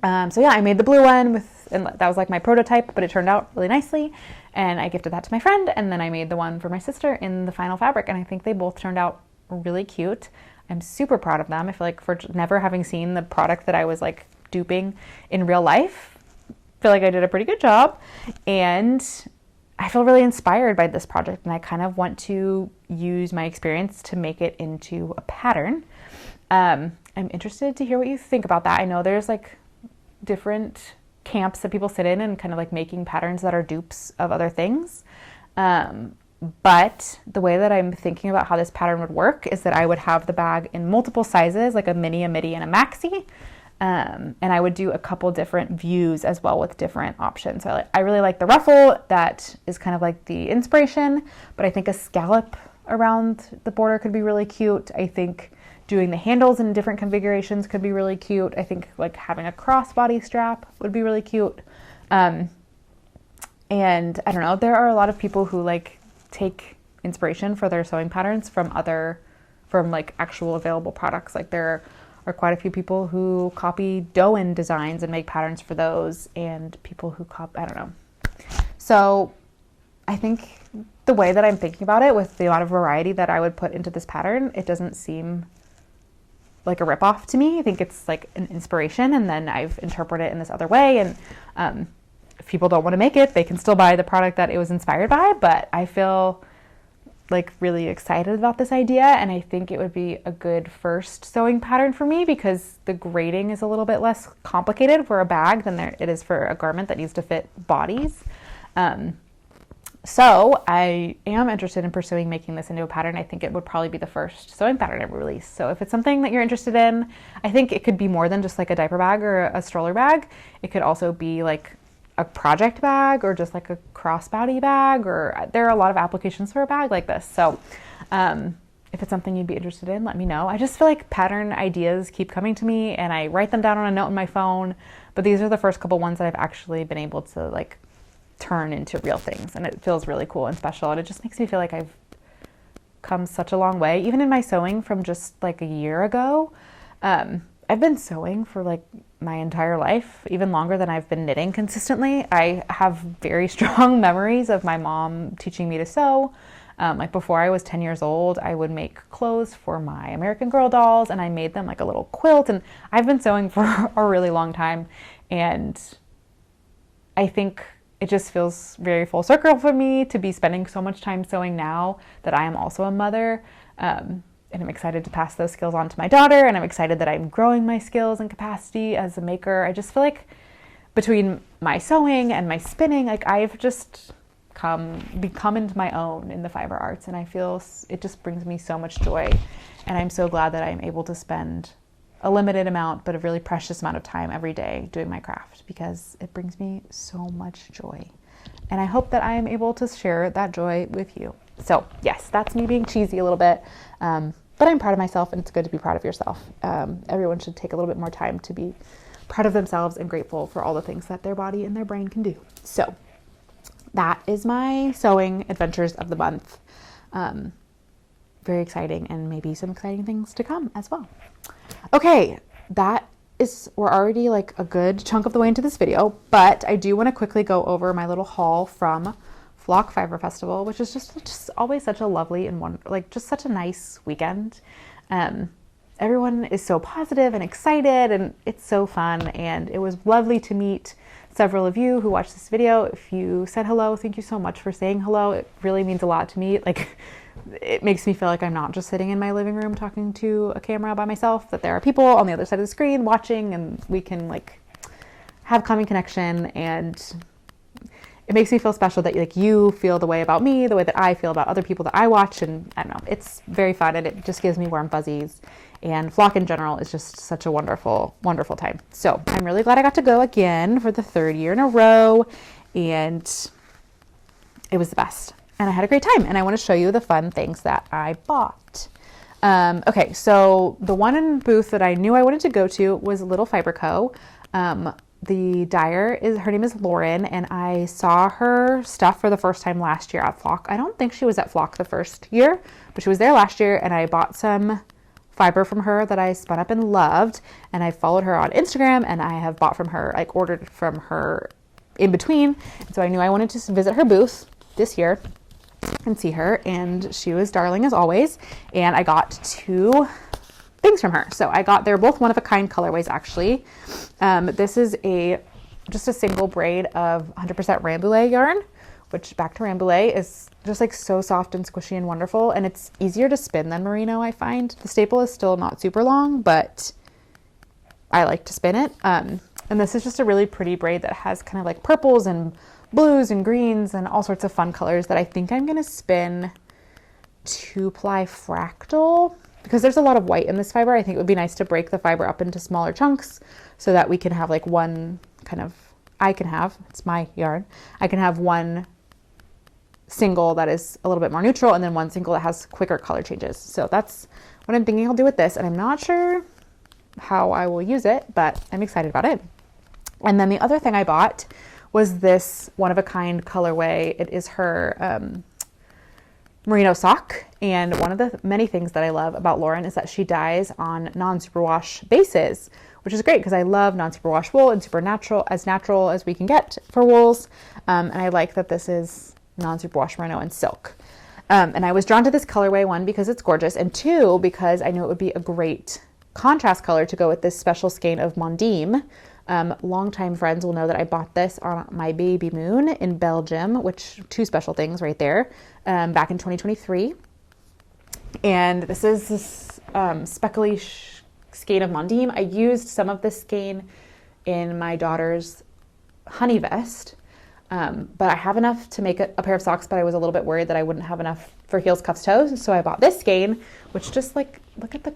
So yeah, I made the blue one and that was like my prototype, but it turned out really nicely. And I gifted that to my friend, and then I made the one for my sister in the final fabric. And I think they both turned out really cute. I'm super proud of them. I feel like for never having seen the product that I was like duping in real life, I feel like I did a pretty good job. And I feel really inspired by this project, and I kind of want to use my experience to make it into a pattern. I'm interested to hear what you think about that. I know there's like different camps that people sit in and kind of like making patterns that are dupes of other things. But the way that I'm thinking about how this pattern would work is that I would have the bag in multiple sizes, like a mini, a midi, and a maxi. And I would do a couple different views as well with different options. So I really like the ruffle. That is kind of like the inspiration, but I think a scallop around the border could be really cute. I think doing the handles in different configurations could be really cute. I think like having a crossbody strap would be really cute. And I don't know, there are a lot of people who like take inspiration for their sewing patterns from like actual available products. Like there are quite a few people who copy Doan designs and make patterns for those, and people who I don't know. So I think the way that I'm thinking about it, with the amount of variety that I would put into this pattern, it doesn't seem like a ripoff to me. I think it's like an inspiration, and then I've interpreted it in this other way. And if people don't want to make it, they can still buy the product that it was inspired by. But I feel like really excited about this idea, and I think it would be a good first sewing pattern for me because the grading is a little bit less complicated for a bag than it is for a garment that needs to fit bodies. So I am interested in pursuing making this into a pattern. I think it would probably be the first sewing pattern I ever release. So if it's something that you're interested in, I think it could be more than just like a diaper bag or a stroller bag. It could also be like a project bag or just like a crossbody bag, or there are a lot of applications for a bag like this. So if it's something you'd be interested in, let me know. I just feel like pattern ideas keep coming to me, and I write them down on a note in my phone, but these are the first couple ones that I've actually been able to like turn into real things, and it feels really cool and special, and it just makes me feel like I've come such a long way, even in my sewing from just like a year ago. I've been sewing for like my entire life, even longer than I've been knitting consistently. I have very strong memories of my mom teaching me to sew. Like before I was 10 years old, I would make clothes for my American Girl dolls, and I made them like a little quilt, and I've been sewing for a really long time, and I think it just feels very full circle for me to be spending so much time sewing now that I am also a mother. And I'm excited to pass those skills on to my daughter, and I'm excited that I'm growing my skills and capacity as a maker. I just feel like between my sewing and my spinning, like I've just become into my own in the fiber arts, and I feel it just brings me so much joy. And I'm so glad that I'm able to spend a limited amount, but a really precious amount of time every day doing my craft, because it brings me so much joy. And I hope that I am able to share that joy with you. So yes, that's me being cheesy a little bit, but I'm proud of myself, and it's good to be proud of yourself. Everyone should take a little bit more time to be proud of themselves and grateful for all the things that their body and their brain can do. So that is my sewing adventures of the month. very exciting, and maybe some exciting things to come as well. Okay, we're already like a good chunk of the way into this video, but I do want to quickly go over my little haul from Flock Fiber Festival, which is just always such a lovely and just such a nice weekend. Everyone is so positive and excited, and it's so fun, and it was lovely to meet several of you who watched this video. If you said hello, thank you so much for saying hello. It really means a lot to me. Like, it makes me feel like I'm not just sitting in my living room talking to a camera by myself, that there are people on the other side of the screen watching, and we can like have common connection, and it makes me feel special that like you feel the way about me, the way that I feel about other people that I watch. And I don't know, it's very fun, and it just gives me warm fuzzies. And Flock in general is just such a wonderful, wonderful time. So I'm really glad I got to go again for the 3rd year in a row, and it was the best. And I had a great time, and I want to show you the fun things that I bought. Okay, so the one booth that I knew I wanted to go to was Little Fiber Co. The dyer her name is Lauren, and I saw her stuff for the first time last year at Flock. I don't think she was at Flock the first year, but she was there last year, and I bought some fiber from her that I spun up and loved, and I followed her on Instagram, and I have bought from her, like ordered from her in between. So I knew I wanted to visit her booth this year and see her, and she was darling as always. And I got 2 things from her. So they're both one-of-a-kind colorways, actually. This is just a single braid of 100% Rambouillet yarn, which, back to Rambouillet, is just like so soft and squishy and wonderful, and it's easier to spin than merino, I find. The staple is still not super long, but I like to spin it. And this is just a really pretty braid that has kind of like purples and blues and greens and all sorts of fun colors that I think I'm going to spin 2-ply fractal, because there's a lot of white in this fiber. I think it would be nice to break the fiber up into smaller chunks so that we can have like it's my yarn, I can have one single that is a little bit more neutral, and then one single that has quicker color changes. So that's what I'm thinking I'll do with this, and I'm not sure how I will use it, but I'm excited about it. And then the other thing I bought was this one-of-a-kind colorway. It is her merino sock, and one of the many things that I love about Lauren is that she dyes on non-superwash bases, which is great because I love non-superwash wool and as natural as we can get for wools. And I like that this is non-superwash merino and silk. And I was drawn to this colorway, 1, because it's gorgeous, and 2, because I knew it would be a great contrast color to go with this special skein of Mondim. Longtime friends will know that I bought this on my baby moon in Belgium, which 2 special things right there, back in 2023. And this is this speckly skein of Mondim. I used some of this skein in my daughter's honey vest, but I have enough to make a pair of socks, but I was a little bit worried that I wouldn't have enough for heels, cuffs, toes. So I bought this skein, which just like, look at the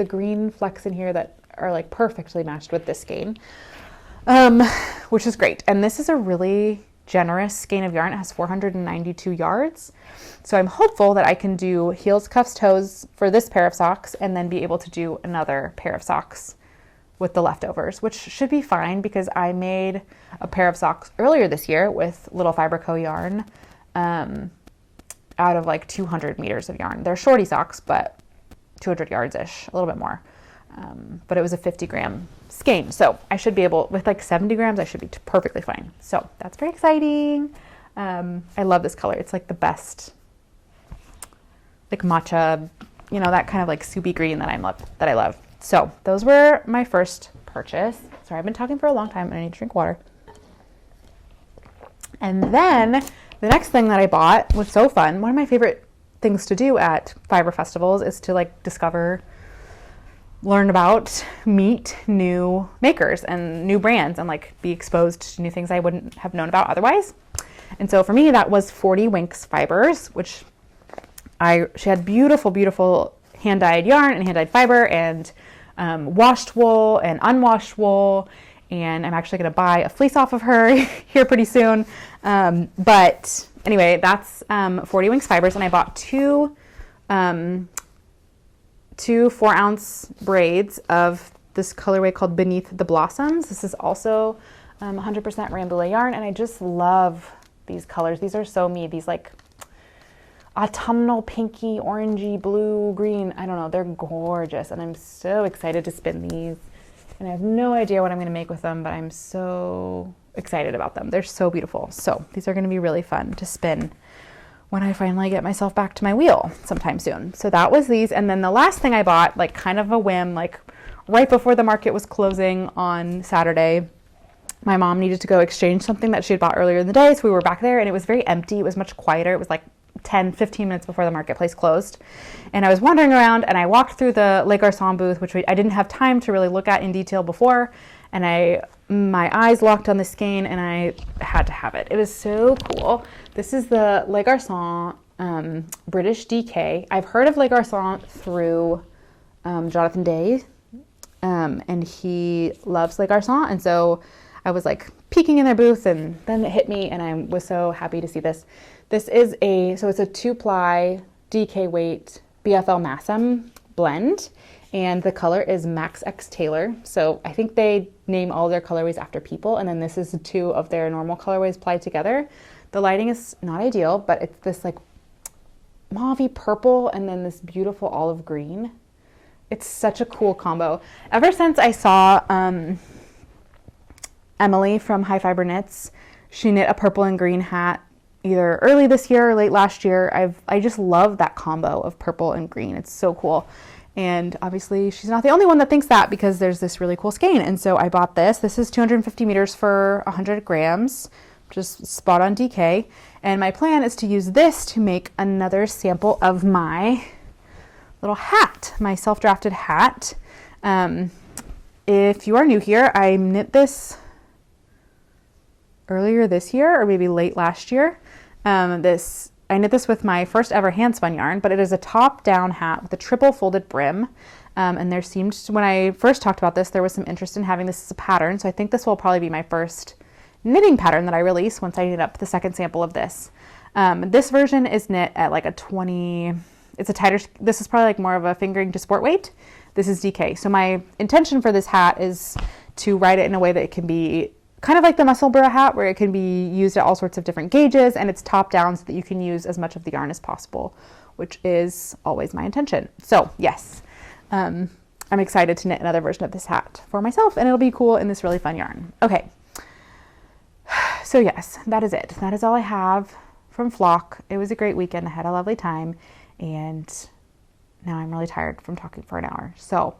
green flecks in here that are like perfectly matched with this skein, which is great. And this is a really generous skein of yarn. It has 492 yards. So I'm hopeful that I can do heels, cuffs, toes for this pair of socks, and then be able to do another pair of socks with the leftovers, which should be fine because I made a pair of socks earlier this year with Little Fiber Co yarn, out of like 200 meters of yarn. They're shorty socks, but 200 yards-ish, a little bit more. But it was a 50-gram skein. So I should be able, with like 70 grams, I should be perfectly fine. So that's very exciting. I love this color. It's like the best, like matcha, that kind of like soupy green that I love. So those were my first purchase. Sorry, I've been talking for a long time and I need to drink water. And then the next thing that I bought was so fun. One of my favorite things to do at fiber festivals is to like learn about, meet new makers and new brands, and like be exposed to new things I wouldn't have known about otherwise. And so for me, that was 40 Winks fibers, which she had beautiful, beautiful hand-dyed yarn and hand-dyed fiber, and washed wool and unwashed wool. And I'm actually going to buy a fleece off of her here pretty soon. But anyway, that's 40 Winks fibers, and I bought two 4-ounce braids of this colorway called Beneath the Blossoms. This is also 100% Rambouillet yarn, and I just love these colors. These are so me. These like autumnal pinky, orangey, blue, green. I don't know. They're gorgeous. And I'm so excited to spin these. And I have no idea what I'm going to make with them, but I'm so excited about them. They're so beautiful. So these are going to be really fun to spin when I finally get myself back to my wheel sometime soon. So that was these. And then the last thing I bought, like kind of a whim, like right before the market was closing on Saturday, my mom needed to go exchange something that she had bought earlier in the day. So we were back there and it was very empty. It was much quieter. It was like 10, 15 minutes before the marketplace closed. And I was wandering around and I walked through the Le Garçon booth, which I didn't have time to really look at in detail before. And my eyes locked on the skein and I had to have it. It was so cool. This is the Le Garçon British DK. I've heard of Le Garçon through Jonathan Day, and he loves Le Garçon. And so I was like peeking in their booth and then it hit me and I was so happy to see this. This is it's a 2-ply DK weight BFL Massam blend, and the color is Max X Taylor. So I think they name all their colorways after people, and then this is 2 of their normal colorways applied together. The lighting is not ideal, but it's this like mauvey purple and then this beautiful olive green. It's such a cool combo. Ever since I saw Emily from High Fiber Knits, she knit a purple and green hat either early this year or late last year. I just love that combo of purple and green. It's so cool. And obviously she's not the only one that thinks that, because there's this really cool skein. And so I bought this. This is 250 meters for 100 grams, just spot on DK. And my plan is to use this to make another sample of my little hat, my self-drafted hat. If you are new here, I knit this earlier this year or maybe late last year. I knit this with my first ever hand spun yarn, but it is a top down hat with a triple folded brim. And there seemed, when I first talked about this, there was some interest in having this as a pattern. So I think this will probably be my first knitting pattern that I release once I knit up the second sample of this. This version is knit at like a 20, it's a tighter, this is probably like more of a fingering to sport weight. This is DK. So my intention for this hat is to write it in a way that it can be kind of like the Musselburgh hat, where it can be used at all sorts of different gauges, and it's top down so that you can use as much of the yarn as possible, which is always my intention. So yes, I'm excited to knit another version of this hat for myself, and it'll be cool in this really fun yarn. Okay, so yes, that is it. That is all I have from Flock. It was a great weekend. I had a lovely time, and now I'm really tired from talking for an hour. So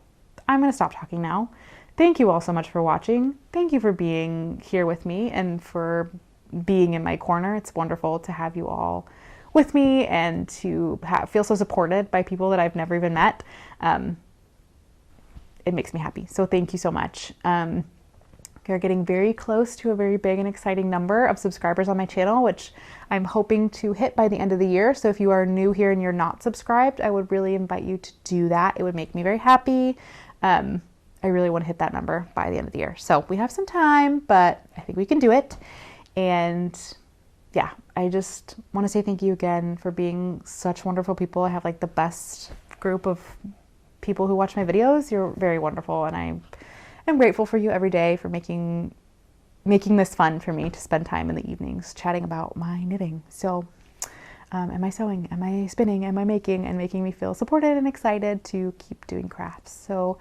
I'm going to stop talking now. Thank you all so much for watching. Thank you for being here with me and for being in my corner. It's wonderful to have you all with me and to feel so supported by people that I've never even met. It makes me happy. So thank you so much. We're getting very close to a very big and exciting number of subscribers on my channel, which I'm hoping to hit by the end of the year. So if you are new here and you're not subscribed, I would really invite you to do that. It would make me very happy. I really want to hit that number by the end of the year. So we have some time, but I think we can do it. And yeah, I just want to say thank you again for being such wonderful people. I have like the best group of people who watch my videos. You're very wonderful, and I'm grateful for you every day for making this fun for me to spend time in the evenings chatting about my knitting. So am I sewing? Am I spinning? Am I making? And making me feel supported and excited to keep doing crafts. So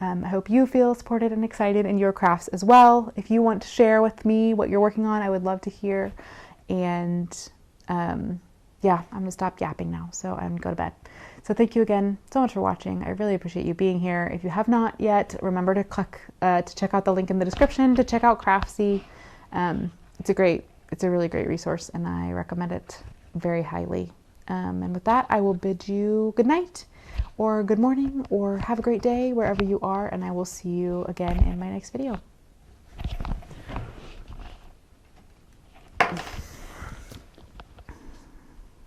I hope you feel supported and excited in your crafts as well. If you want to share with me what you're working on, I would love to hear. And yeah, I'm gonna stop yapping now, so I'm gonna go to bed. So thank you again so much for watching. I really appreciate you being here. If you have not yet, remember to click to check out the link in the description to check out Craftsy. It's a really great resource, and I recommend it very highly. And with that, I will bid you good night, or good morning, or have a great day wherever you are, and I will see you again in my next video.